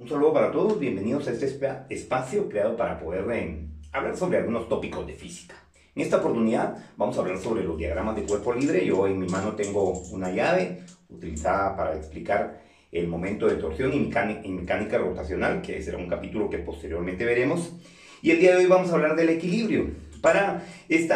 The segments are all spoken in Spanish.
Un saludo para todos, bienvenidos a este espacio creado para poder hablar sobre algunos tópicos de física. En esta oportunidad vamos a hablar sobre los diagramas de cuerpo libre. Yo en mi mano tengo una llave utilizada para explicar el momento de torsión y mecánica rotacional, que será un capítulo que posteriormente veremos. Y el día de hoy vamos a hablar del equilibrio. Para este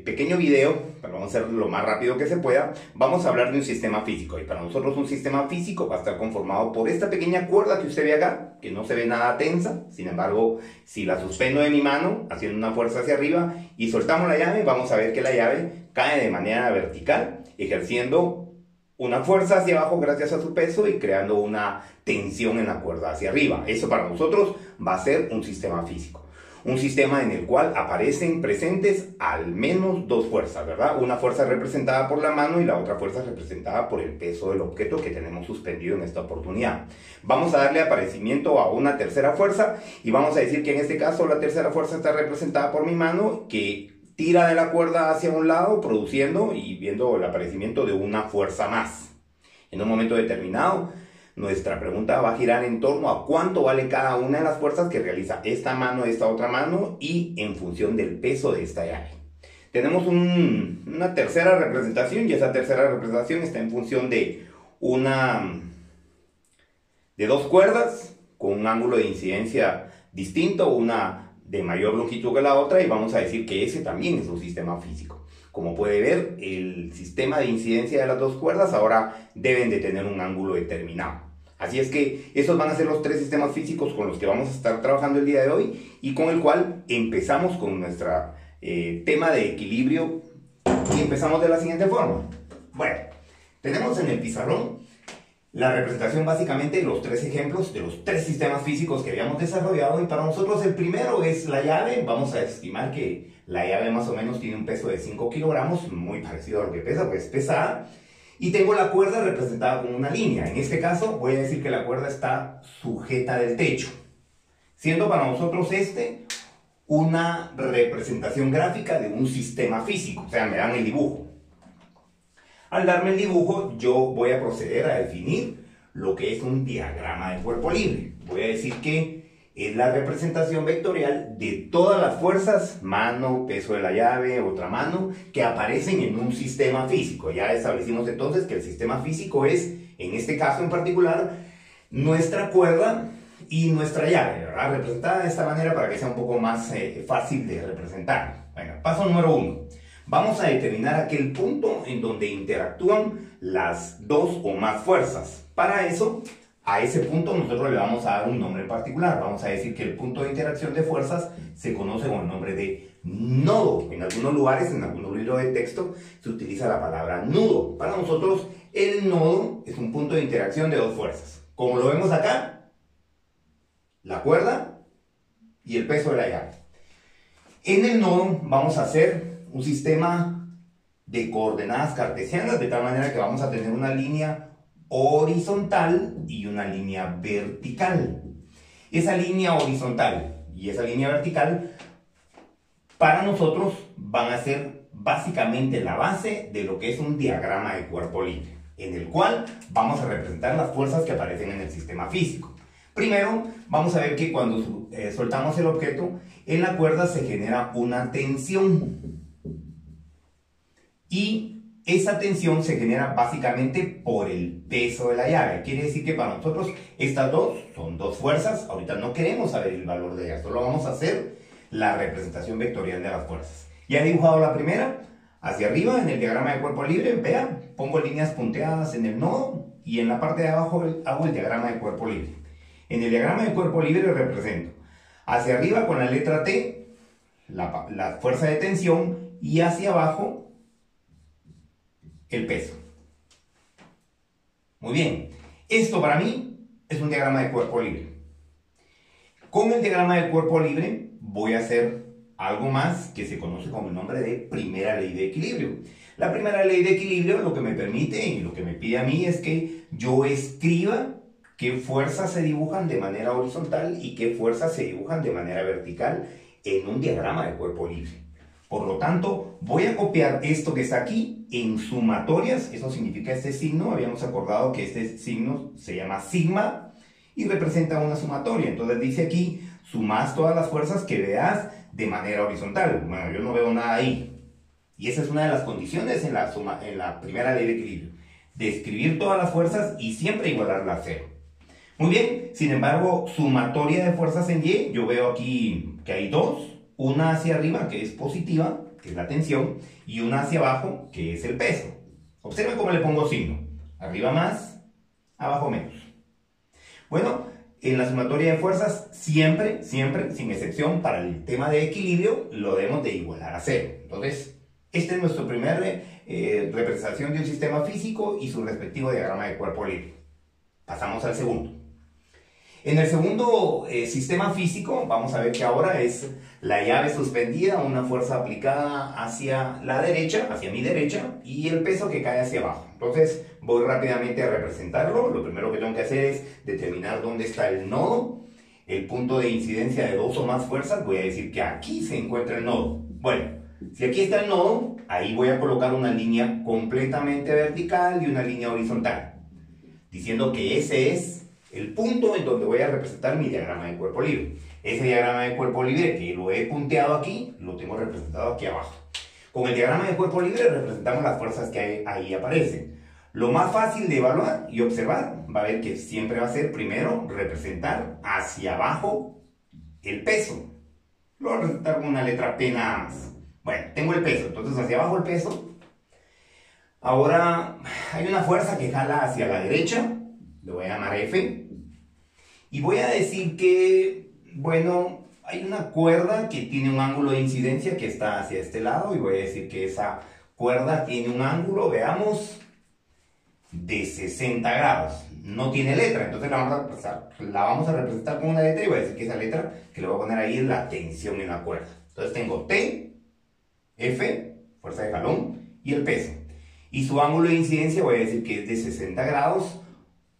pequeño video, vamos a hacerlo lo más rápido que se pueda, vamos a hablar de un sistema físico. Y para nosotros un sistema físico va a estar conformado por esta pequeña cuerda que usted ve acá, que no se ve nada tensa. Sin embargo, si la suspendo de mi mano, haciendo una fuerza hacia arriba, y soltamos la llave, vamos a ver que la llave cae de manera vertical, ejerciendo una fuerza hacia abajo gracias a su peso y creando una tensión en la cuerda hacia arriba. Eso para nosotros va a ser un sistema físico. Un sistema en el cual aparecen presentes al menos dos fuerzas, ¿verdad? Una fuerza representada por la mano y la otra fuerza representada por el peso del objeto que tenemos suspendido en esta oportunidad. Vamos a darle aparecimiento a una tercera fuerza y vamos a decir que en este caso la tercera fuerza está representada por mi mano, que tira de la cuerda hacia un lado, produciendo y viendo el aparecimiento de una fuerza más. En un momento determinado, nuestra pregunta va a girar en torno a cuánto vale cada una de las fuerzas que realiza esta mano, esta otra mano, y en función del peso de esta llave. Tenemos una tercera representación, y esa tercera representación está en función de dos cuerdas con un ángulo de incidencia distinto, una de mayor longitud que la otra, y vamos a decir que ese también es un sistema físico. Como puede ver, el sistema de incidencia de las dos cuerdas ahora deben de tener un ángulo determinado. Así es que esos van a ser los tres sistemas físicos con los que vamos a estar trabajando el día de hoy y con el cual empezamos con nuestro tema de equilibrio, y empezamos de la siguiente forma. Bueno, tenemos en el pizarrón la representación básicamente de los tres ejemplos de los tres sistemas físicos que habíamos desarrollado, y para nosotros el primero es la llave. Vamos a estimar que la llave más o menos tiene un peso de 5 kilogramos, muy parecido a lo que pesa, pues es pesada. Y tengo la cuerda representada con una línea. En este caso voy a decir que la cuerda está sujeta del techo, siendo para nosotros una representación gráfica de un sistema físico. O sea, me dan el dibujo. Al darme el dibujo, yo voy a proceder a definir lo que es un diagrama de cuerpo libre. Voy a decir que es la representación vectorial de todas las fuerzas, mano, peso de la llave, otra mano, que aparecen en un sistema físico. Ya establecimos entonces que el sistema físico es, en este caso en particular, nuestra cuerda y nuestra llave, ¿verdad? Representada de esta manera para que sea un poco más fácil de representar. Bueno, paso número 1. Vamos a determinar aquel punto en donde interactúan las dos o más fuerzas. Para eso, a ese punto nosotros le vamos a dar un nombre en particular. Vamos a decir que el punto de interacción de fuerzas se conoce con el nombre de nodo. En algunos lugares, en algunos libros de texto, se utiliza la palabra nudo. Para nosotros, el nodo es un punto de interacción de dos fuerzas. Como lo vemos acá, la cuerda y el peso de la llave. En el nodo vamos a hacer un sistema de coordenadas cartesianas, de tal manera que vamos a tener una línea horizontal y una línea vertical. Esa línea horizontal y esa línea vertical para nosotros van a ser básicamente la base de lo que es un diagrama de cuerpo libre, en el cual vamos a representar las fuerzas que aparecen en el sistema físico. Primero, vamos a ver que cuando soltamos el objeto, en la cuerda se genera una tensión. Y esa tensión se genera básicamente por el peso de la llave. Quiere decir que para nosotros estas dos son dos fuerzas. Ahorita no queremos saber el valor de ellas, solo vamos a hacer la representación vectorial de las fuerzas. Ya he dibujado la primera hacia arriba en el diagrama de cuerpo libre. Vean, pongo líneas punteadas en el nodo y en la parte de abajo hago el diagrama de cuerpo libre. En el diagrama de cuerpo libre represento hacia arriba con la letra T la fuerza de tensión y hacia abajo el peso. Muy bien, esto para mí es un diagrama de cuerpo libre. Con el diagrama de cuerpo libre voy a hacer algo más que se conoce con el nombre de primera ley de equilibrio. La primera ley de equilibrio lo que me permite y lo que me pide a mí es que yo escriba qué fuerzas se dibujan de manera horizontal y qué fuerzas se dibujan de manera vertical en un diagrama de cuerpo libre. Por lo tanto, voy a copiar esto que está aquí en sumatorias. Eso significa este signo. Habíamos acordado que este signo se llama sigma. y representa una sumatoria. Entonces dice aquí, sumas todas las fuerzas que veas de manera horizontal. Bueno, yo no veo nada ahí. Y esa es una de las condiciones en la primera ley de equilibrio. Describir todas las fuerzas y siempre igualarlas a cero. Muy bien, sin embargo, sumatoria de fuerzas en Y, yo veo aquí que hay dos. Una hacia arriba, que es positiva, que es la tensión, y una hacia abajo, que es el peso. Observen cómo le pongo signo. Arriba más, abajo menos. Bueno, en la sumatoria de fuerzas, siempre, siempre, sin excepción, para el tema de equilibrio, lo debemos de igualar a cero. Entonces, esta es nuestra primera representación de un sistema físico y su respectivo diagrama de cuerpo libre. Pasamos al segundo. En el segundo sistema físico, vamos a ver que ahora es la llave suspendida, una fuerza aplicada hacia la derecha, hacia mi derecha, y el peso que cae hacia abajo. Entonces, voy rápidamente a representarlo. Lo primero que tengo que hacer es determinar dónde está el nodo, el punto de incidencia de dos o más fuerzas. Voy a decir que aquí se encuentra el nodo. Bueno, si aquí está el nodo, ahí voy a colocar una línea completamente vertical y una línea horizontal, diciendo que ese es el punto en donde voy a representar mi diagrama de cuerpo libre. Ese diagrama de cuerpo libre que lo he punteado aquí, lo tengo representado aquí abajo. Con el diagrama de cuerpo libre representamos las fuerzas que ahí aparecen. Lo más fácil de evaluar y observar va a ver que siempre va a ser primero representar hacia abajo el peso. Lo voy a representar con una letra P nada más. Bueno, tengo el peso, entonces hacia abajo el peso. Ahora hay una fuerza que jala hacia la derecha, lo voy a llamar F. Y voy a decir que, bueno, hay una cuerda que tiene un ángulo de incidencia que está hacia este lado. Y voy a decir que esa cuerda tiene un ángulo, veamos, de 60 grados. No tiene letra, entonces la vamos a representar con una letra y voy a decir que esa letra que le voy a poner ahí es la tensión en la cuerda. Entonces tengo T, F, fuerza de jalón, y el peso. Y su ángulo de incidencia voy a decir que es de 60 grados,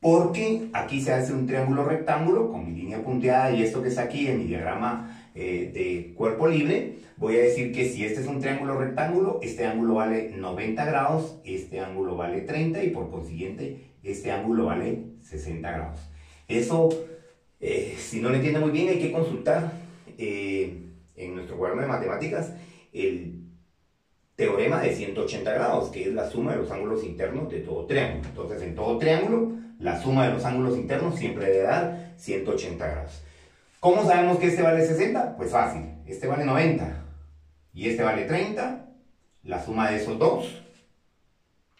porque aquí se hace un triángulo rectángulo con mi línea punteada y esto que está aquí en mi diagrama de cuerpo libre. Voy a decir que si este es un triángulo rectángulo, este ángulo vale 90 grados, este ángulo vale 30 y por consiguiente este ángulo vale 60 grados. Eso, si no lo entiende muy bien, hay que consultar en nuestro cuaderno de matemáticas el teorema de 180 grados, que es la suma de los ángulos internos de todo triángulo. Entonces, en todo triángulo, la suma de los ángulos internos siempre debe dar 180 grados. ¿Cómo sabemos que este vale 60? Pues fácil, este vale 90 y este vale 30, la suma de esos dos,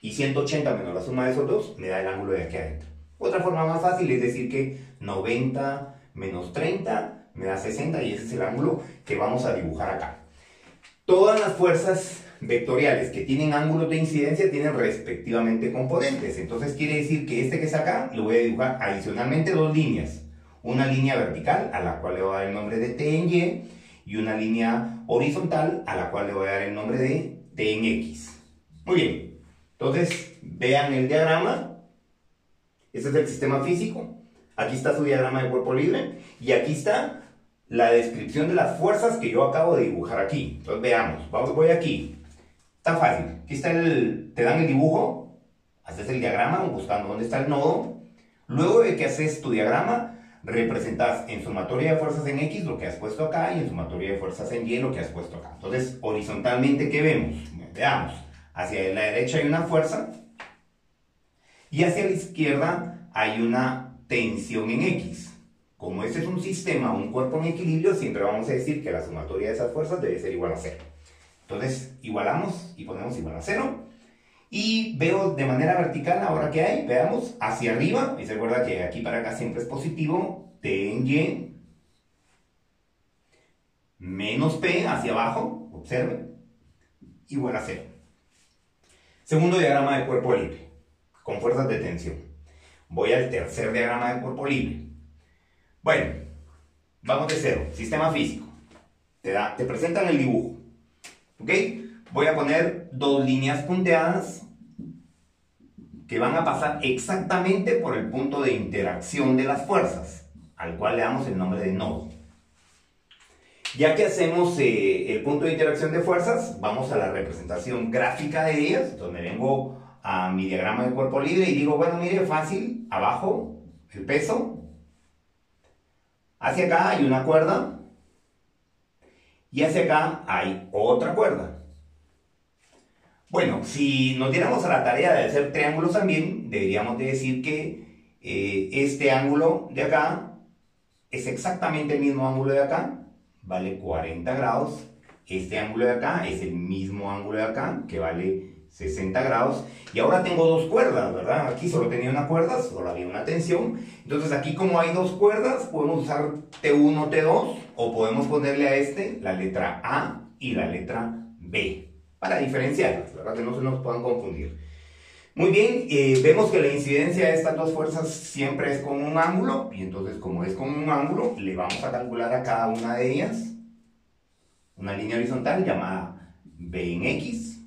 y 180 menos la suma de esos dos me da el ángulo de aquí adentro. Otra forma más fácil es decir que 90 menos 30 me da 60 y ese es el ángulo que vamos a dibujar acá. Todas las fuerzas vectoriales que tienen ángulos de incidencia tienen respectivamente componentes. Entonces quiere decir que este que está acá lo voy a dibujar adicionalmente dos líneas. Una línea vertical a la cual le voy a dar el nombre de T en Y una línea horizontal a la cual le voy a dar el nombre de T en X. Muy bien. Entonces vean el diagrama. Este es el sistema físico. Aquí está su diagrama de cuerpo libre y aquí está la descripción de las fuerzas que yo acabo de dibujar aquí. Entonces veamos, voy aquí. Está fácil. Aquí está te dan el dibujo, haces el diagrama buscando dónde está el nodo. Luego de que haces tu diagrama, representas en sumatoria de fuerzas en X lo que has puesto acá y en sumatoria de fuerzas en Y lo que has puesto acá. Entonces, horizontalmente, ¿qué vemos? Veamos. Hacia la derecha hay una fuerza y hacia la izquierda hay una tensión en X. Como este es un sistema, un cuerpo en equilibrio, siempre vamos a decir que la sumatoria de esas fuerzas debe ser igual a 0. Entonces, igualamos y ponemos igual a 0. Y veo de manera vertical ahora que hay, veamos, hacia arriba, y se acuerda que aquí para acá siempre es positivo, T en Y, menos P hacia abajo, observen, igual a 0. Segundo diagrama de cuerpo libre, con fuerzas de tensión. Voy al tercer diagrama de cuerpo libre. Bueno, vamos de cero, sistema físico. Te presentan el dibujo, ¿ok? Voy a poner dos líneas punteadas que van a pasar exactamente por el punto de interacción de las fuerzas, al cual le damos el nombre de nodo. Ya que hacemos el punto de interacción de fuerzas, vamos a la representación gráfica de ellas. Entonces me vengo a mi diagrama de cuerpo libre y digo, bueno, mire, fácil, abajo el peso, Hacia acá hay una cuerda y hacia acá hay otra cuerda. Bueno, si nos diéramos a la tarea de hacer triángulos también, deberíamos de decir que este ángulo de acá es exactamente el mismo ángulo de acá, vale 40 grados. Este ángulo de acá es el mismo ángulo de acá, que vale 60 grados. Y ahora tengo dos cuerdas, ¿verdad? Aquí solo tenía una cuerda, solo había una tensión. Entonces aquí, como hay dos cuerdas, podemos usar T1, T2, o podemos ponerle a este la letra A y la letra B, para diferenciarlas, ¿verdad? Que no se nos puedan confundir. Muy bien, vemos que la incidencia de estas dos fuerzas siempre es con un ángulo, y entonces, como es con un ángulo, le vamos a calcular a cada una de ellas una línea horizontal llamada B en X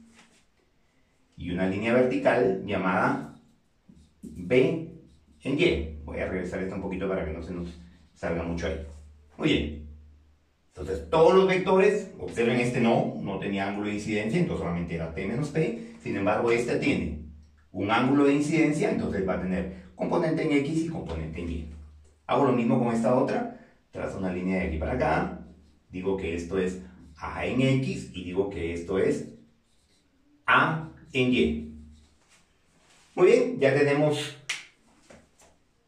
y una línea vertical llamada B en Y. Voy a regresar esto un poquito para que no se nos salga mucho ahí. Muy bien. Entonces, todos los vectores, observen, este no tenía ángulo de incidencia, entonces solamente era T menos P. Sin embargo, este tiene un ángulo de incidencia, entonces va a tener componente en X y componente en Y. Hago lo mismo con esta otra, trazo una línea de aquí para acá, digo que esto es A en X y digo que esto es A en Y. Muy bien, ya tenemos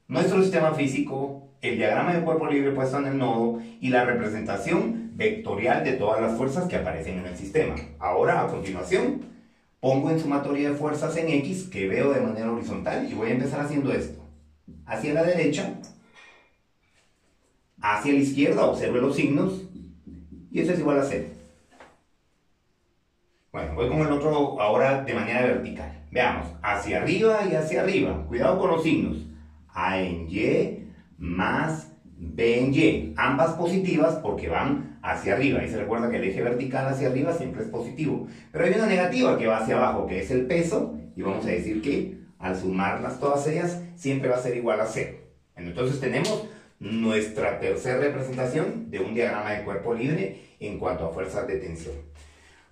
nuestro sistema físico, el diagrama de cuerpo libre puesto en el nodo y la representación vectorial de todas las fuerzas que aparecen en el sistema. Ahora, a continuación, pongo en sumatoria de fuerzas en X que veo de manera horizontal y voy a empezar haciendo esto. Hacia la derecha, hacia la izquierda, observe los signos, y eso es igual a 0. Bueno, voy con el otro ahora de manera vertical. Veamos, hacia arriba y hacia arriba. Cuidado con los signos. A en Y más B en Y. Ambas positivas porque van hacia arriba. Y se recuerda que el eje vertical hacia arriba siempre es positivo. Pero hay una negativa que va hacia abajo, que es el peso. Y vamos a decir que al sumarlas todas ellas, siempre va a ser igual a 0. Bueno, entonces tenemos nuestra tercera representación de un diagrama de cuerpo libre en cuanto a fuerzas de tensión.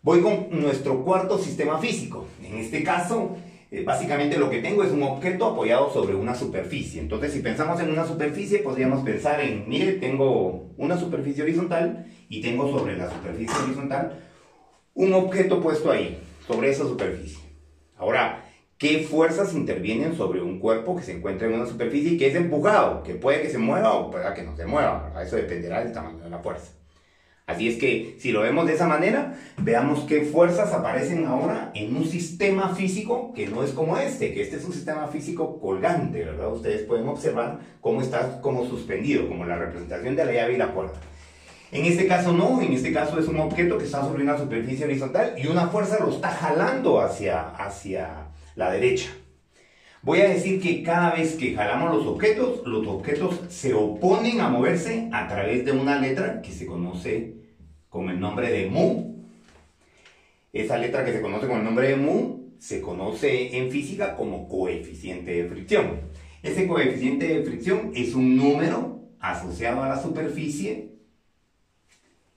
Voy con nuestro cuarto sistema físico. En este caso, básicamente lo que tengo es un objeto apoyado sobre una superficie. Entonces, si pensamos en una superficie, podríamos pensar en, mire, tengo una superficie horizontal y tengo sobre la superficie horizontal un objeto puesto ahí, sobre esa superficie. Ahora, ¿qué fuerzas intervienen sobre un cuerpo que se encuentra en una superficie y que es empujado? Que puede que se mueva o pueda que no se mueva, ¿verdad? Eso dependerá del tamaño de la fuerza. Así es que, si lo vemos de esa manera, veamos qué fuerzas aparecen ahora en un sistema físico que no es como este, que este es un sistema físico colgante, ¿verdad? Ustedes pueden observar cómo está como suspendido, como la representación de la llave y la puerta. En este caso no, en este caso es un objeto que está sobre una superficie horizontal y una fuerza lo está jalando hacia la derecha. Voy a decir que cada vez que jalamos los objetos se oponen a moverse a través de una letra que se conoce con el nombre de mu. Esa letra que se conoce con el nombre de mu se conoce en física como coeficiente de fricción. Ese coeficiente de fricción es un número asociado a la superficie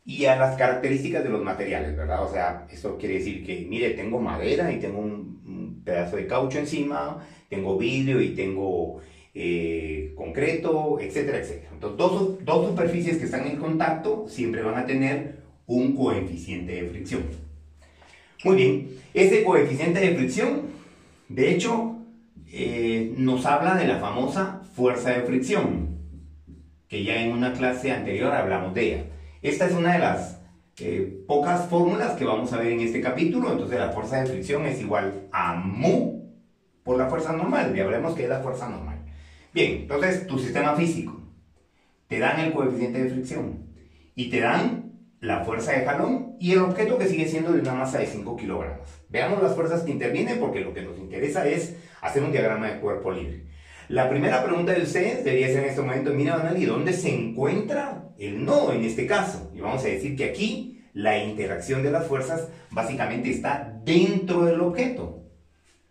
y a las características de los materiales, ¿verdad? O sea, eso quiere decir que, mire, tengo madera y tengo un pedazo de caucho encima, tengo vidrio y tengo concreto, etcétera, etcétera. Entonces, dos superficies que están en contacto siempre van a tener un coeficiente de fricción. Muy bien, ese coeficiente de fricción, de hecho, nos habla de la famosa fuerza de fricción, que ya en una clase anterior hablamos de ella. Esta es una de las pocas fórmulas que vamos a ver en este capítulo. Entonces la fuerza de fricción es igual a mu por la fuerza normal. Ya veremos qué es la fuerza normal. Bien, entonces tu sistema físico, te dan el coeficiente de fricción y te dan la fuerza de jalón y el objeto que sigue siendo de una masa de 5 kilogramos. Veamos las fuerzas que intervienen porque lo que nos interesa es hacer un diagrama de cuerpo libre. La primera pregunta de ustedes debería ser en este momento, mira, Donali, ¿dónde se encuentra el nodo en este caso? Y vamos a decir que aquí la interacción de las fuerzas básicamente está dentro del objeto,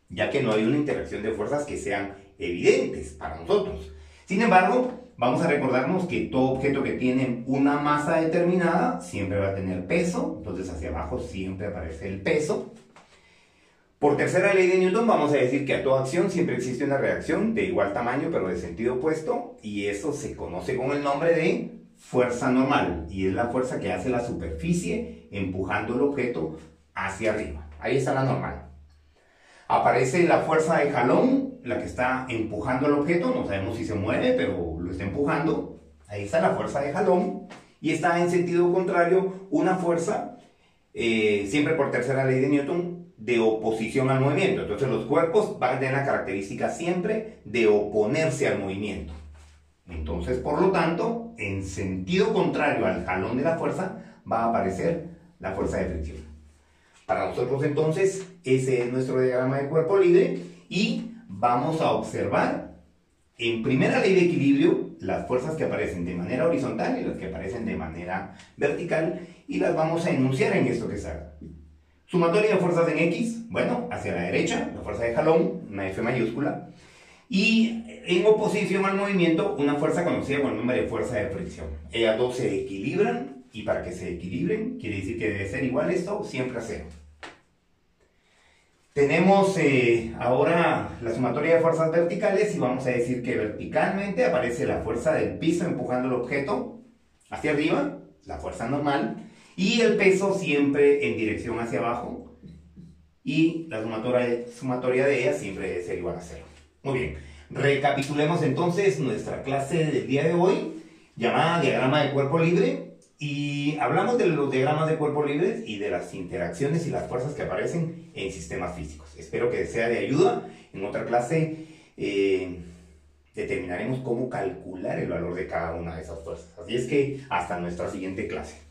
ya que no hay una interacción de fuerzas que sean evidentes para nosotros. Sin embargo, vamos a recordarnos que todo objeto que tiene una masa determinada siempre va a tener peso, entonces hacia abajo siempre aparece el peso. Por tercera ley de Newton vamos a decir que a toda acción siempre existe una reacción de igual tamaño pero de sentido opuesto, y eso se conoce con el nombre de fuerza normal, y es la fuerza que hace la superficie empujando el objeto hacia arriba. Ahí está la normal. Aparece la fuerza de jalón, la que está empujando el objeto, no sabemos si se mueve, pero lo está empujando. Ahí está la fuerza de jalón, y está en sentido contrario una fuerza, siempre por tercera ley de Newton, de oposición al movimiento. Entonces los cuerpos van a tener la característica siempre de oponerse al movimiento. Entonces, por lo tanto, en sentido contrario al jalón de la fuerza, va a aparecer la fuerza de fricción. Para nosotros, entonces, ese es nuestro diagrama de cuerpo libre, y vamos a observar en primera ley de equilibrio las fuerzas que aparecen de manera horizontal y las que aparecen de manera vertical, y las vamos a enunciar en esto que se haga. Sumatoria de fuerzas en X, bueno, hacia la derecha, la fuerza de jalón, una F mayúscula, y en oposición al movimiento, una fuerza conocida con el nombre de fuerza de fricción. Ellas dos se equilibran, y para que se equilibren, quiere decir que debe ser igual esto siempre a cero. Tenemos ahora la sumatoria de fuerzas verticales, y vamos a decir que verticalmente aparece la fuerza del piso empujando el objeto hacia arriba, la fuerza normal, y el peso siempre en dirección hacia abajo, y la sumatoria de ellas siempre debe ser igual a cero. Muy bien, recapitulemos entonces nuestra clase del día de hoy, llamada diagrama de cuerpo libre, y hablamos de los diagramas de cuerpo libre y de las interacciones y las fuerzas que aparecen en sistemas físicos. Espero que sea de ayuda. En otra clase determinaremos cómo calcular el valor de cada una de esas fuerzas. Así es que hasta nuestra siguiente clase.